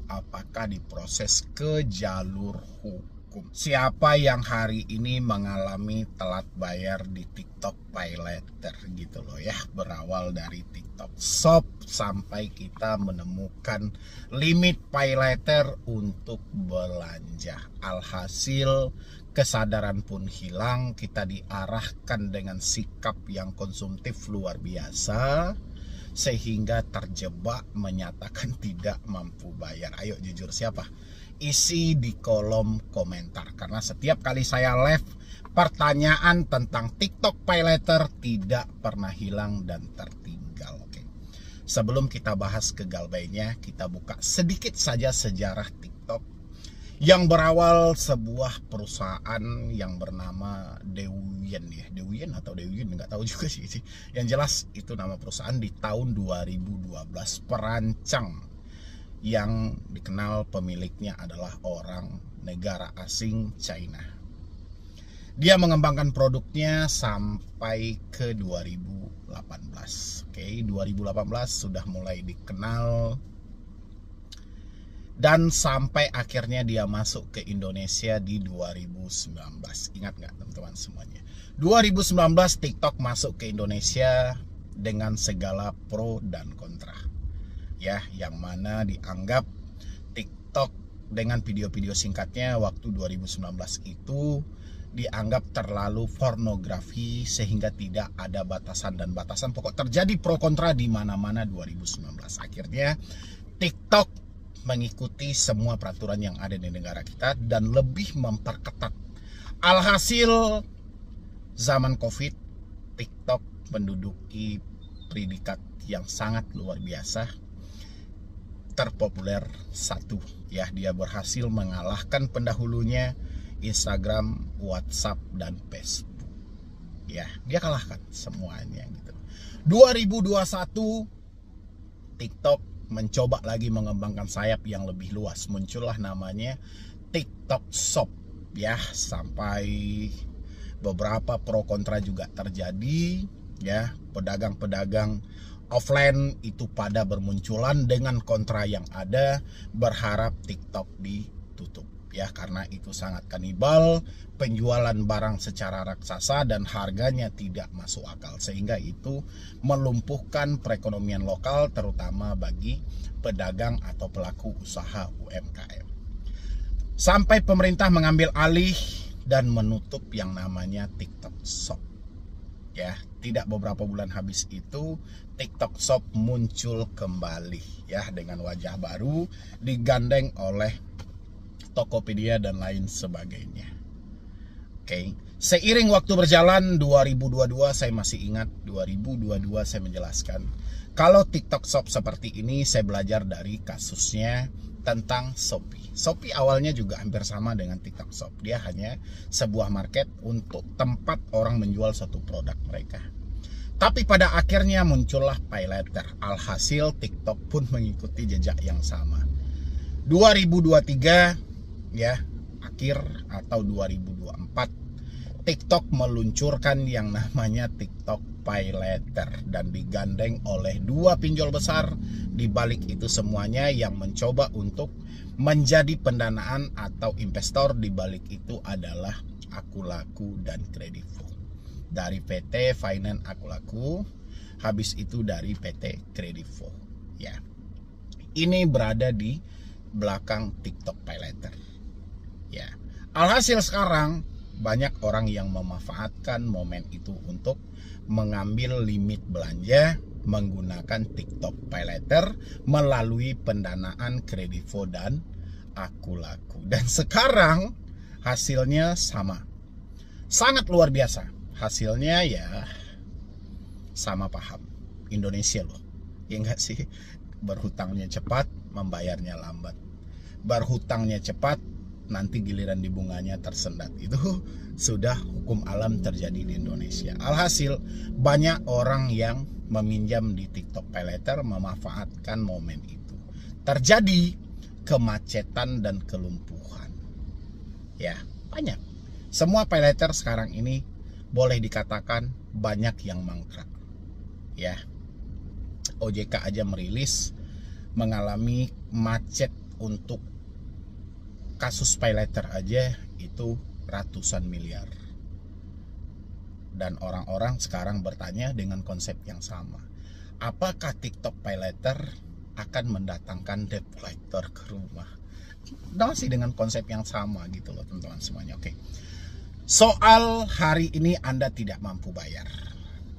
apakah diproses ke jalur hukum. Siapa yang hari ini mengalami telat bayar di TikTok Pay Later gitu loh ya, berawal dari TikTok Shop sampai kita menemukan limit Pay Later untuk belanja. Alhasil kesadaran pun hilang, kita diarahkan dengan sikap yang konsumtif luar biasa sehingga terjebak menyatakan tidak mampu bayar. Ayo jujur, siapa? Isi di kolom komentar, karena setiap kali saya live pertanyaan tentang TikTok Pay Later tidak pernah hilang dan tertinggal. Oke. Sebelum kita bahas kegalbainya, kita buka sedikit saja sejarah TikTok yang berawal sebuah perusahaan yang bernama Douyin ya, Douyin atau Douyin nggak tahu juga sih. Yang jelas itu nama perusahaan di tahun 2012. Perancang yang dikenal pemiliknya adalah orang negara asing China. Dia mengembangkan produknya sampai ke 2018. Oke, 2018 sudah mulai dikenal. Dan sampai akhirnya dia masuk ke Indonesia di 2019. Ingat nggak teman-teman semuanya? 2019 TikTok masuk ke Indonesia dengan segala pro dan kontra. Ya, yang mana dianggap TikTok dengan video-video singkatnya waktu 2019 itu dianggap terlalu pornografi sehingga tidak ada batasan dan batasan. Pokok terjadi pro kontra di mana-mana 2019. Akhirnya TikTok mengikuti semua peraturan yang ada di negara kita dan lebih memperketat. Alhasil zaman Covid, TikTok menduduki predikat yang sangat luar biasa, terpopuler satu ya. Dia berhasil mengalahkan pendahulunya Instagram, WhatsApp, dan Facebook. Ya, dia kalahkan semuanya gitu. 2021 TikTok mencoba lagi mengembangkan sayap yang lebih luas. Muncullah namanya TikTok Shop ya, sampai beberapa pro kontra juga terjadi ya. Pedagang-pedagang offline itu pada bermunculan dengan kontra yang ada, berharap TikTok ditutup ya, karena itu sangat kanibal, penjualan barang secara raksasa dan harganya tidak masuk akal, sehingga itu melumpuhkan perekonomian lokal terutama bagi pedagang atau pelaku usaha UMKM. Sampai pemerintah mengambil alih dan menutup yang namanya TikTok Shop. Ya, tidak beberapa bulan habis itu TikTok Shop muncul kembali ya dengan wajah baru, digandeng oleh Tokopedia dan lain sebagainya. Oke. Seiring waktu berjalan 2022, saya masih ingat 2022 saya menjelaskan kalau TikTok Shop seperti ini saya belajar dari kasusnya tentang Shopee. Shopee awalnya juga hampir sama dengan TikTok Shop. Dia hanya sebuah market untuk tempat orang menjual satu produk mereka. Tapi pada akhirnya muncullah Pay Later. Alhasil TikTok pun mengikuti jejak yang sama. 2023 ya, akhir atau 2024 TikTok meluncurkan yang namanya TikTok Pay Later dan digandeng oleh dua pinjol besar. Di balik itu semuanya yang mencoba untuk menjadi pendanaan atau investor di balik itu adalah Akulaku dan Kredivo. Dari PT Finance Akulaku, habis itu dari PT Kredivo ya. Ini berada di belakang TikTok Pay Later. Ya, alhasil sekarang banyak orang yang memanfaatkan momen itu untuk mengambil limit belanja menggunakan TikTok Pay Later melalui pendanaan Kredivo dan Akulaku. Dan sekarang hasilnya sama. Sangat luar biasa. Hasilnya ya sama paham. Indonesia loh. Ya enggak sih? Berhutangnya cepat, membayarnya lambat. Berhutangnya cepat, nanti giliran di bunganya tersendat. Itu sudah hukum alam terjadi di Indonesia. Alhasil banyak orang yang meminjam di TikTok Pay Later memanfaatkan momen itu. Terjadi kemacetan dan kelumpuhan. Ya, banyak. Semua Pay Later sekarang ini boleh dikatakan banyak yang mangkrak. Ya. OJK aja merilis mengalami macet untuk kasus pay letter aja itu ratusan miliar. Dan orang-orang sekarang bertanya dengan konsep yang sama. Apakah TikTok pay letter akan mendatangkan debt collector ke rumah? Masih dengan konsep yang sama gitu loh teman-teman semuanya. Oke. Soal hari ini Anda tidak mampu bayar.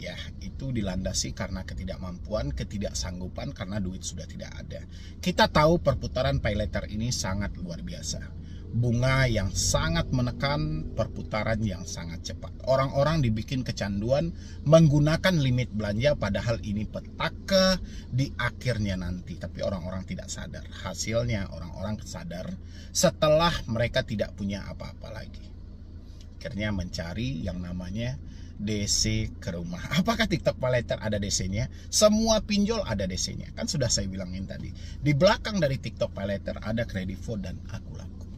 Ya, itu dilandasi karena ketidakmampuan, ketidaksanggupan karena duit sudah tidak ada. Kita tahu perputaran pay letter ini sangat luar biasa. Bunga yang sangat menekan, perputaran yang sangat cepat. Orang-orang dibikin kecanduan menggunakan limit belanja padahal ini petaka di akhirnya nanti. Tapi orang-orang tidak sadar. Hasilnya orang-orang sadar setelah mereka tidak punya apa-apa lagi. Akhirnya mencari yang namanya DC ke rumah. Apakah TikTok pay letter ada DC-nya? Semua pinjol ada DC-nya. Kan sudah saya bilangin tadi. Di belakang dari TikTok pay letter ada Kredivo dan Akulaku.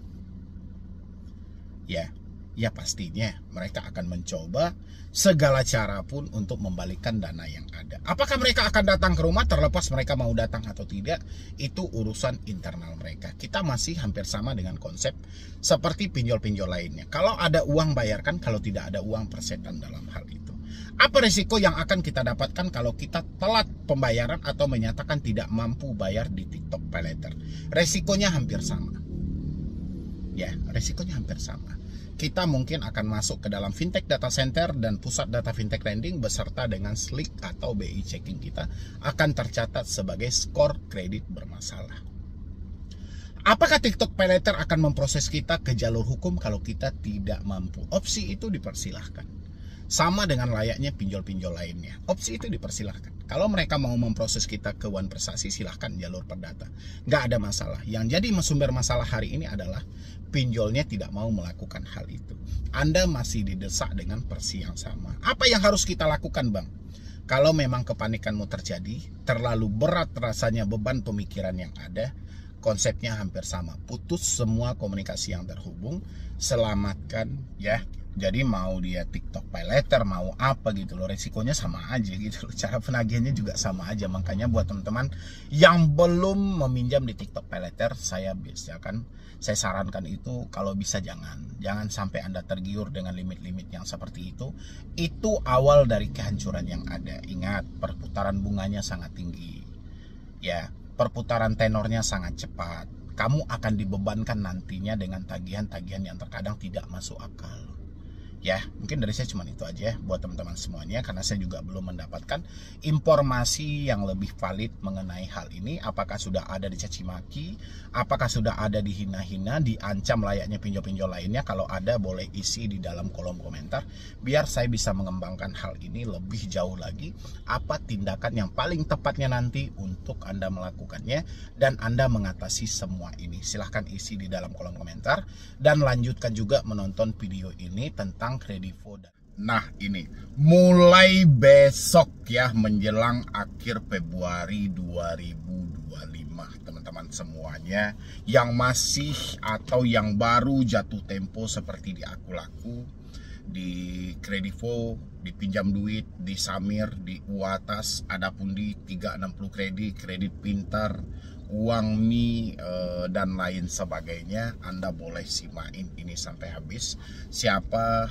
Ya pastinya mereka akan mencoba segala cara pun untuk membalikkan dana yang ada. Apakah mereka akan datang ke rumah terlepas mereka mau datang atau tidak? Itu urusan internal mereka. Kita masih hampir sama dengan konsep seperti pinjol-pinjol lainnya. Kalau ada uang bayarkan, kalau tidak ada uang persetan dalam hal itu. Apa risiko yang akan kita dapatkan kalau kita telat pembayaran atau menyatakan tidak mampu bayar di TikTok pay letter? Resikonya hampir sama. Ya, resikonya hampir sama. Kita mungkin akan masuk ke dalam fintech data center dan pusat data fintech lending beserta dengan SLIK atau BI checking kita akan tercatat sebagai skor kredit bermasalah. Apakah TikTok pay letter akan memproses kita ke jalur hukum kalau kita tidak mampu? Opsi itu dipersilahkan. Sama dengan layaknya pinjol-pinjol lainnya. Opsi itu dipersilahkan. Kalau mereka mau memproses kita ke One Prestasi, silahkan jalur perdata. Nggak ada masalah. Yang jadi sumber masalah hari ini adalah pinjolnya tidak mau melakukan hal itu. Anda masih didesak dengan versi yang sama. Apa yang harus kita lakukan, Bang? Kalau memang kepanikanmu terjadi, terlalu berat rasanya beban pemikiran yang ada, konsepnya hampir sama. Putus semua komunikasi yang terhubung, selamatkan ya. Jadi mau dia TikTok pay letter, mau apa gitu loh, resikonya sama aja gitu loh. Cara penagihannya juga sama aja. Makanya buat teman-teman yang belum meminjam di TikTok pay letter, saya sarankan itu kalau bisa jangan sampai Anda tergiur dengan limit-limit yang seperti itu. Itu awal dari kehancuran yang ada. Ingat, perputaran bunganya sangat tinggi. Ya, perputaran tenornya sangat cepat. Kamu akan dibebankan nantinya dengan tagihan-tagihan yang terkadang tidak masuk akal. Ya, mungkin dari saya cuma itu aja buat teman-teman semuanya, karena saya juga belum mendapatkan informasi yang lebih valid mengenai hal ini. Apakah sudah ada dicaci maki, apakah sudah ada dihina-hina, diancam layaknya pinjol-pinjol lainnya? Kalau ada, boleh isi di dalam kolom komentar biar saya bisa mengembangkan hal ini lebih jauh lagi. Apa tindakan yang paling tepatnya nanti untuk Anda melakukannya dan Anda mengatasi semua ini? Silahkan isi di dalam kolom komentar dan lanjutkan juga menonton video ini tentang Kredivo. Nah, ini mulai besok ya, menjelang akhir Februari 2025, teman-teman semuanya yang masih atau yang baru jatuh tempo seperti di Akulaku, di Kredivo, dipinjam duit, di Samir, di Uatas, adapun di 360 kredit pintar, uang Mi, dan lain sebagainya. Anda boleh simain ini sampai habis. Siapa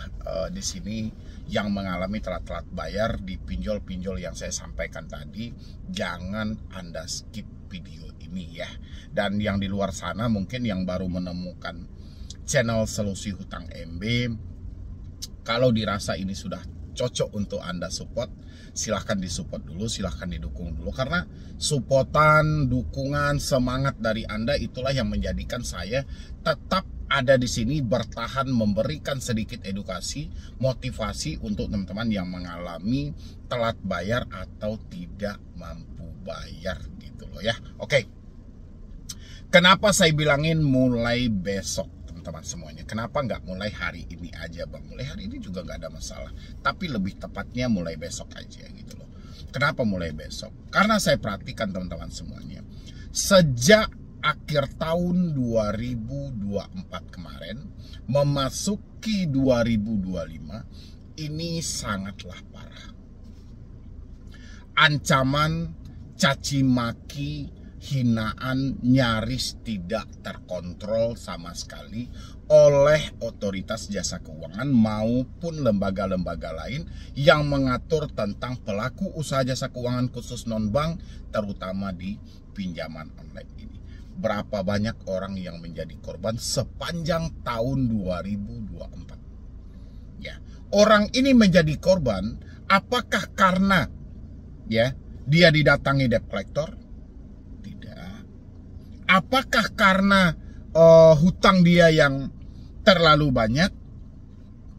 di sini yang mengalami telat-telat bayar di pinjol-pinjol yang saya sampaikan tadi, jangan Anda skip video ini ya. Dan yang di luar sana mungkin yang baru menemukan channel Solusi Hutang MB, kalau dirasa ini sudah cocok untuk Anda support, silahkan disupport dulu, silahkan didukung dulu. Karena supportan, dukungan, semangat dari Anda itulah yang menjadikan saya tetap ada di sini bertahan memberikan sedikit edukasi, motivasi untuk teman-teman yang mengalami telat bayar atau tidak mampu bayar gitu loh ya. Oke. Kenapa saya bilangin mulai besok? Teman-teman semuanya, kenapa nggak mulai hari ini aja, Bang? Mulai hari ini juga nggak ada masalah, tapi lebih tepatnya mulai besok aja gitu loh. Kenapa mulai besok? Karena saya perhatikan teman-teman semuanya, sejak akhir tahun 2024 kemarin memasuki 2025 ini sangatlah parah. Ancaman, caci maki, hinaan nyaris tidak terkontrol sama sekali oleh otoritas jasa keuangan maupun lembaga-lembaga lain yang mengatur tentang pelaku usaha jasa keuangan khusus non-bank, terutama di pinjaman online ini. Berapa banyak orang yang menjadi korban sepanjang tahun 2024. Ya, orang ini menjadi korban apakah karena ya dia didatangi debt collector? Tidak. Apakah karena hutang dia yang terlalu banyak?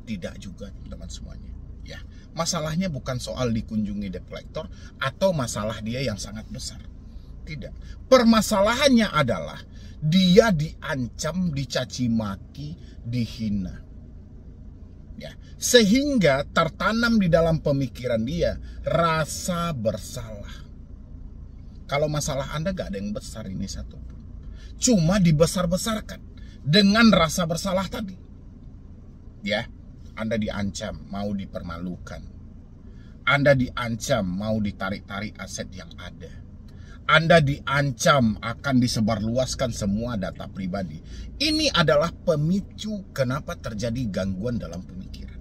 Tidak juga, teman-teman semuanya. Ya, masalahnya bukan soal dikunjungi debt collector atau masalah dia yang sangat besar. Tidak. Permasalahannya adalah dia diancam, dicaci maki, dihina. Ya, sehingga tertanam di dalam pemikiran dia rasa bersalah. Kalau masalah Anda gak ada yang besar ini satu pun. Cuma dibesar-besarkan dengan rasa bersalah tadi. Ya, Anda diancam mau dipermalukan. Anda diancam mau ditarik-tarik aset yang ada. Anda diancam akan disebarluaskan semua data pribadi. Ini adalah pemicu kenapa terjadi gangguan dalam pemikiran.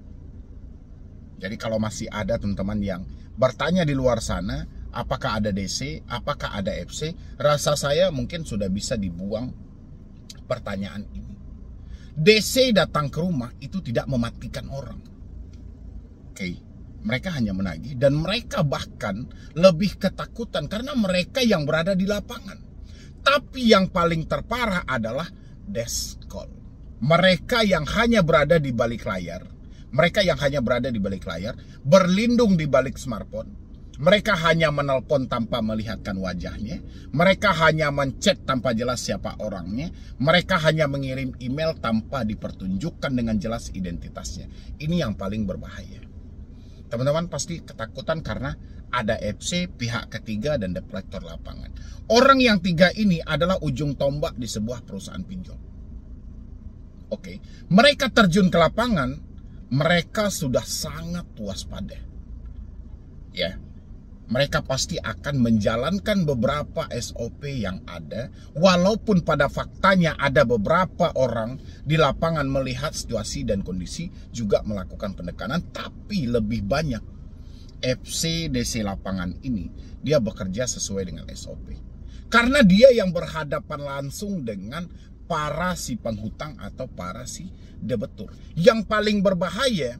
Jadi kalau masih ada teman-teman yang bertanya di luar sana, apakah ada DC, apakah ada FC, rasa saya mungkin sudah bisa dibuang pertanyaan ini. DC datang ke rumah itu tidak mematikan orang. Oke. Mereka hanya menagih dan mereka bahkan lebih ketakutan karena mereka yang berada di lapangan. Tapi yang paling terparah adalah desk call. Mereka yang hanya berada di balik layar, berlindung di balik smartphone. Mereka hanya menelpon tanpa melihatkan wajahnya. Mereka hanya menchat tanpa jelas siapa orangnya. Mereka hanya mengirim email tanpa dipertunjukkan dengan jelas identitasnya. Ini yang paling berbahaya. Teman-teman pasti ketakutan karena ada FC, pihak ketiga, dan debt collector lapangan. Orang yang tiga ini adalah ujung tombak di sebuah perusahaan pinjol. Oke, mereka terjun ke lapangan, mereka sudah sangat waspada. Ya, mereka pasti akan menjalankan beberapa SOP yang ada, walaupun pada faktanya ada beberapa orang di lapangan melihat situasi dan kondisi juga melakukan pendekanan, tapi lebih banyak FC DC lapangan ini dia bekerja sesuai dengan SOP. Karena dia yang berhadapan langsung dengan para si penghutang atau para si debetur. Yang paling berbahaya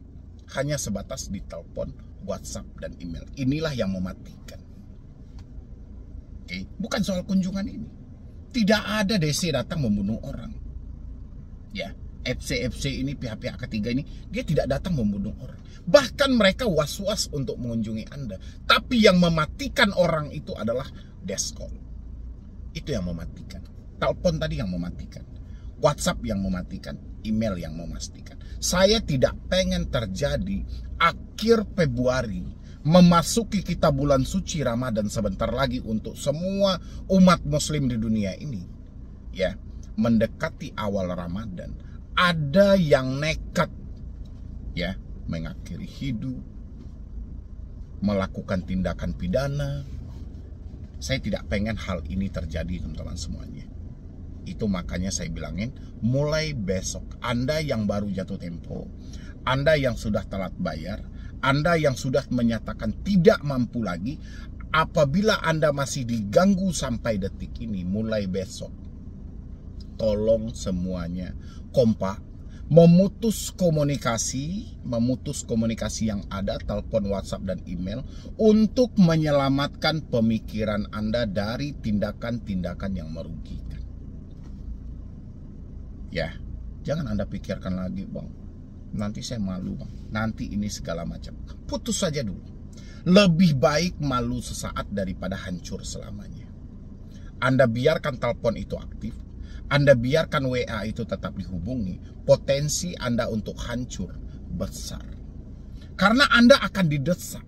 hanya sebatas di telepon, WhatsApp, dan email. Inilah yang mematikan. Oke, bukan soal kunjungan ini. Tidak ada DC datang membunuh orang. Ya, FC ini, pihak-pihak ketiga ini, dia tidak datang membunuh orang. Bahkan mereka was-was untuk mengunjungi Anda. Tapi yang mematikan orang itu adalah desk call. Itu yang mematikan. Telepon tadi yang mematikan. WhatsApp yang mematikan. Email yang memastikan. Saya tidak pengen terjadi akhir Februari memasuki kita bulan suci Ramadan sebentar lagi untuk semua umat muslim di dunia ini. Ya, mendekati awal Ramadan, ada yang nekat ya mengakhiri hidup, melakukan tindakan pidana. Saya tidak pengen hal ini terjadi, teman-teman semuanya. Itu makanya saya bilangin, mulai besok Anda yang baru jatuh tempo, Anda yang sudah telat bayar, Anda yang sudah menyatakan tidak mampu lagi, apabila Anda masih diganggu sampai detik ini, mulai besok tolong semuanya kompak, memutus komunikasi yang ada, telepon, WhatsApp, dan email, untuk menyelamatkan pemikiran Anda dari tindakan-tindakan yang merugikan. Ya, jangan Anda pikirkan lagi, Bang, nanti saya malu, Bang, nanti ini segala macam. Putus saja dulu. Lebih baik malu sesaat daripada hancur selamanya. Anda biarkan telepon itu aktif, Anda biarkan WA itu tetap dihubungi, potensi Anda untuk hancur besar. Karena Anda akan didesak,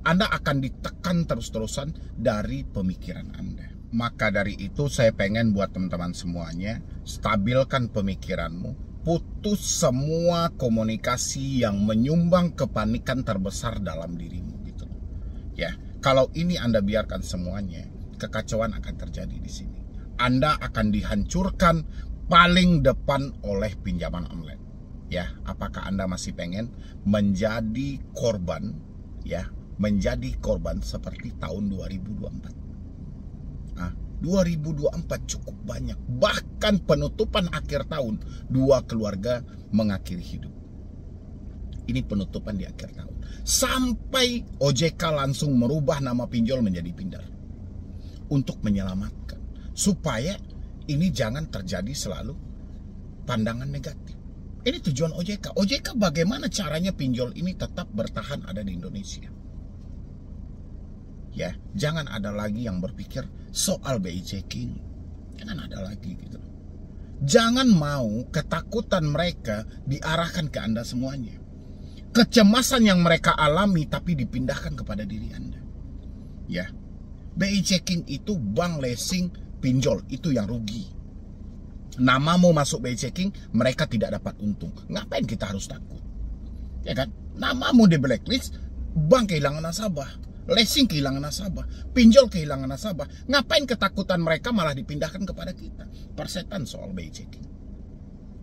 Anda akan ditekan terus-terusan dari pemikiran Anda. Maka dari itu saya pengen buat teman-teman semuanya, stabilkan pemikiranmu, putus semua komunikasi yang menyumbang kepanikan terbesar dalam dirimu gitu. Ya, kalau ini Anda biarkan semuanya, kekacauan akan terjadi di sini. Anda akan dihancurkan paling depan oleh pinjaman online. Ya, apakah Anda masih pengen menjadi korban, ya, menjadi korban seperti tahun 2024? 2024 cukup banyak. Bahkan penutupan akhir tahun, 2 keluarga mengakhiri hidup. Ini penutupan di akhir tahun. Sampai OJK langsung merubah nama pinjol menjadi Pindar. Untuk menyelamatkan. Supaya ini jangan terjadi selalu pandangan negatif. Ini tujuan OJK. OJK bagaimana caranya pinjol ini tetap bertahan ada di Indonesia. Ya, jangan ada lagi yang berpikir soal BI checking. Jangan ada lagi gitu. Jangan mau ketakutan mereka diarahkan ke Anda semuanya. Kecemasan yang mereka alami tapi dipindahkan kepada diri Anda. Ya, BI checking itu bank leasing pinjol, itu yang rugi. Namamu masuk BI checking, mereka tidak dapat untung. Ngapain kita harus takut? Ya kan? Namamu di blacklist, bank kehilangan nasabah. Leasing kehilangan nasabah, pinjol kehilangan nasabah. Ngapain ketakutan mereka malah dipindahkan kepada kita? Persetan soal BI checking.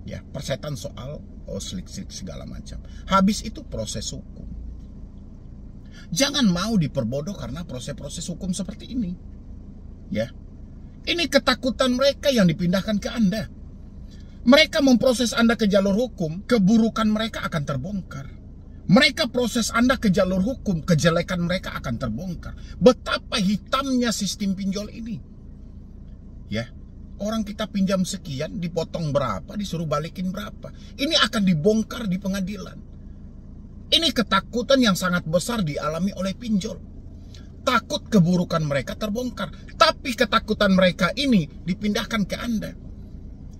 Ya, persetan soal slik-slik segala macam. Habis itu proses hukum. Jangan mau diperbodoh karena proses-proses hukum seperti ini. Ya. Ini ketakutan mereka yang dipindahkan ke Anda. Mereka memproses Anda ke jalur hukum, keburukan mereka akan terbongkar. Mereka proses Anda ke jalur hukum, kejelekan mereka akan terbongkar. Betapa hitamnya sistem pinjol ini. Ya, orang kita pinjam sekian, dipotong berapa, disuruh balikin berapa. Ini akan dibongkar di pengadilan. Ini ketakutan yang sangat besar dialami oleh pinjol. Takut keburukan mereka terbongkar. Tapi ketakutan mereka ini dipindahkan ke Anda.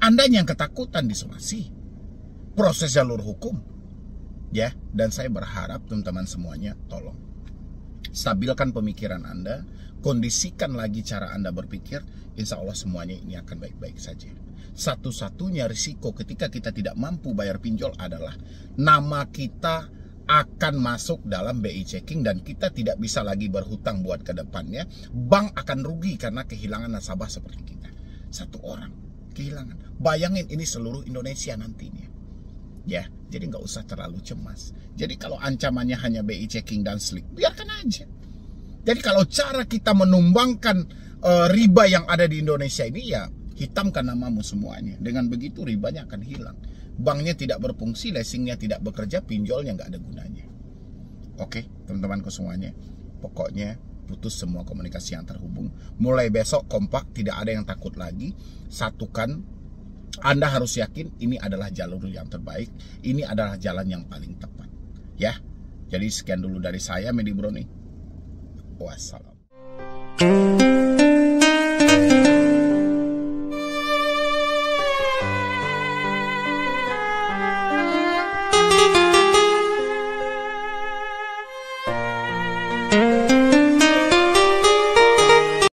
Anda yang ketakutan disomasi. Proses jalur hukum. Ya, dan saya berharap teman-teman semuanya tolong stabilkan pemikiran Anda, kondisikan lagi cara Anda berpikir, insya Allah semuanya ini akan baik-baik saja. Satu-satunya risiko ketika kita tidak mampu bayar pinjol adalah nama kita akan masuk dalam BI checking dan kita tidak bisa lagi berhutang buat ke depannya. Bank akan rugi karena kehilangan nasabah seperti kita. Satu orang kehilangan. Bayangin ini seluruh Indonesia nantinya. Ya, jadi nggak usah terlalu cemas. Jadi kalau ancamannya hanya BI checking dan slik, biarkan aja. Jadi kalau cara kita menumbangkan riba yang ada di Indonesia ini, ya hitamkan namamu semuanya. Dengan begitu ribanya akan hilang. Banknya tidak berfungsi, leasingnya tidak bekerja, pinjolnya nggak ada gunanya. Oke, teman-temanku semuanya. Pokoknya putus semua komunikasi yang terhubung. Mulai besok kompak, tidak ada yang takut lagi. Satukan. Anda harus yakin ini adalah jalur yang terbaik. Ini adalah jalan yang paling tepat. Ya, jadi sekian dulu dari saya, Medi Broni. Wassalam.